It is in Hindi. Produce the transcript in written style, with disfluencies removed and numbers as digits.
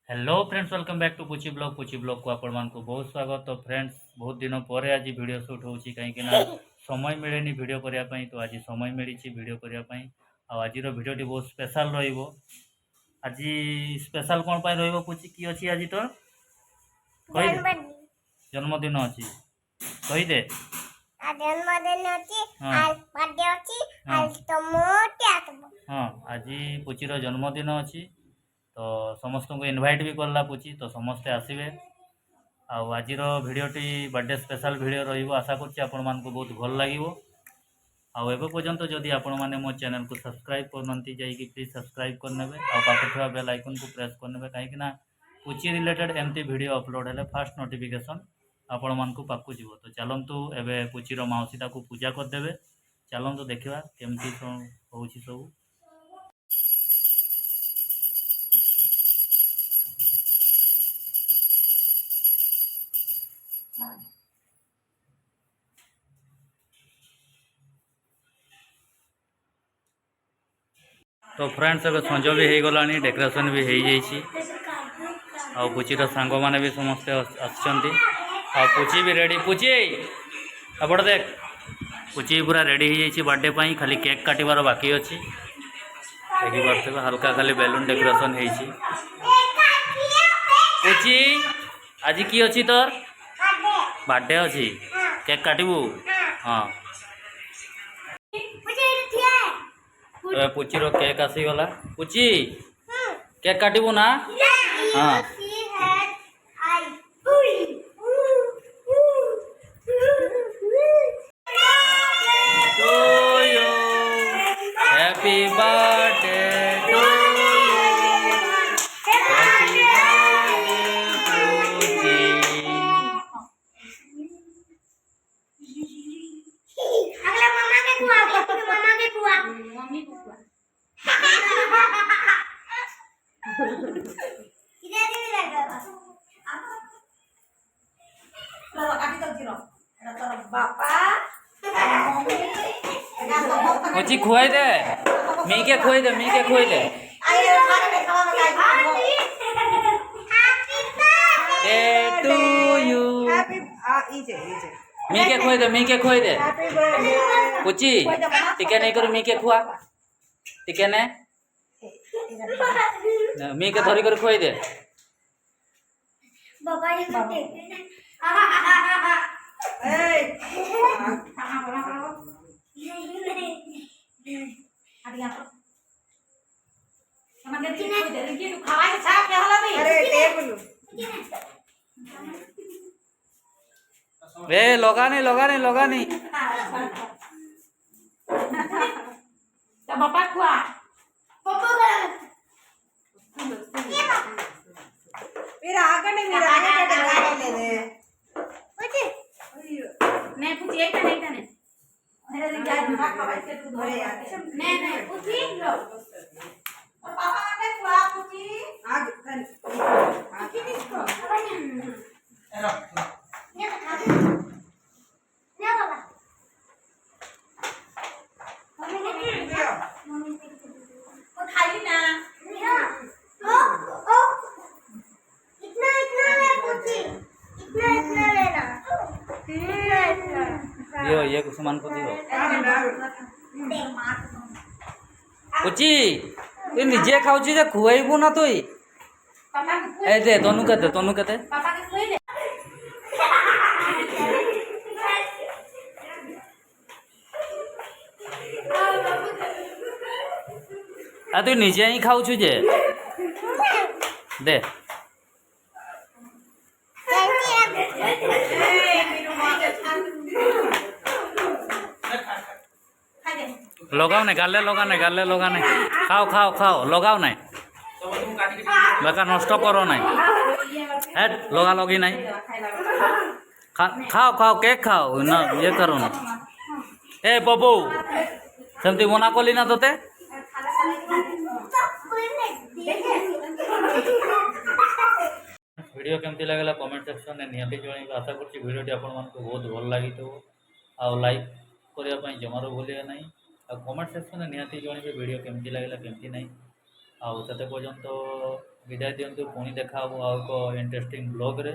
Hello friends, welcome back to Puchi blog को आपण मान को बहुत स्वागत। तो फ्रेंड्स, बहुत दिन पर आज वीडियो शूट होची कहीं समय मिलेनी वीडियो करिया पई। तो आज समय मिली वीडियो करिया पई। आज वीडियो टी बहुत स्पेशल रहिबो। आज स्पेशल कौन पाई रहिबो पुची की अछि आज तो कहि जन्मदिन अछि कहि दे। जन्मदिन अछि हाँ आज बर्थडे अछि हाँ आज तो मोटे आकबो। हाँ आज पुचीर जन्मदिन अछि तो समस्त को इनवाइट भी करला पुची। तो समस्ते आसबे। आज भिडटी बर्थडे स्पेशल भिड रशा कर बहुत भल लगे। आबे पर्यंत जदि आपण मैंने मो चैनल को सब्सक्राइब करना प्लीज सब्सक्राइब करने पाखे बेल आइकन को प्रेस करने कहीं पुची रिलेटेड एमती वीडियो अपलोड है फास्ट नोटिफिकेशन आपण मान पाक जीव। तो चलतु एवं पुचीर मौसीटा को पूजा करदे। चलतु देखा केमती हो सब। तो फ्रेंड्स अब संज भी हो गला डेकोरेशन भी हो जाइए। आ पुचीर सांग मैंने भी समस्ते पुची भी रेडी। पुची एपट देख पुची पूरा रेडी हो जाइए बर्थडे पर। खाली केक काटबार बाकी अच्छी देखिए हल्का खाली बेलून डेकोरेशन हो। पुची आज की अच्छी तोर बर्थडे अच्छी केक काटबू। हाँ पुचीर केक आसीगला। पुची केक काटबू ना। हाँ happy birthday to you. Happy birthday अगला मामा के बुआ मामा के बुआ मम्मी को बुआ इधर ही लगा लो काटी तो जीरो एटा तोर बापा मम्मी एटा तो पुची खुआई दे मी के खुआई दे मी के खुआई दे। आए खाने में खावा में खाई हैप्पी टू यू। हैप्पी इजे मी के खुआई दे मी के खुआई दे। हैप्पी बर्थडे पुची टिके नहीं करू मी के खुआ टिके ने मी के धरी कर खुआई दे। बाबा ये बाबा ए आदिया हमके चिने दे कि तू खावा के साथ के होला भी। अरे टेबल ए लगानी लगानी लगानी तो बाबा खुआ पापा मेरा आगे नहीं मेरा आगे के लगा ले दे ओके मैं कुछ एक नहीं था ने मेरे लिए क्या दिमाग खवाई से तू धरे यार नहीं पूछी लो पापा आगे खुआ पूछी आगे पूछी इसको ये खा ले बाबा मम्मी वो खाई ना ओ इतना इतना ले पूछी इतना लेना ये कुसुमान को दियो। पुची तु निजे खाऊची जे खुआइबू ना तुई ए दे तनु केते पापा के खुई दे आ तु निजे ही खाऊछु जे दे। लगाओ नहीं गाले लगाने खाओ खाओ खाओ लगाओ नहीं बेकार नष्ट करो नहीं है लगा लगी नहीं खाओ खाओ केक खाओ ना ये करो ना। ए बबू सेमती मना कली ना तोते। वीडियो केमती लगेगा कमेंट सेक्शन में निहाती जन आशा कर वीडियोटी आपण मानक बहुत भल लगी आ लाइक करने जमार भूलिए ना। आ कमेंट सेक्शन में निहाती जन वीडियो केमती लगेगा केमती नहीं। आते पर्यंत विदाय दिंतु पुणी देखा आउ एक इंटरेस्टिंग ब्लॉग रे।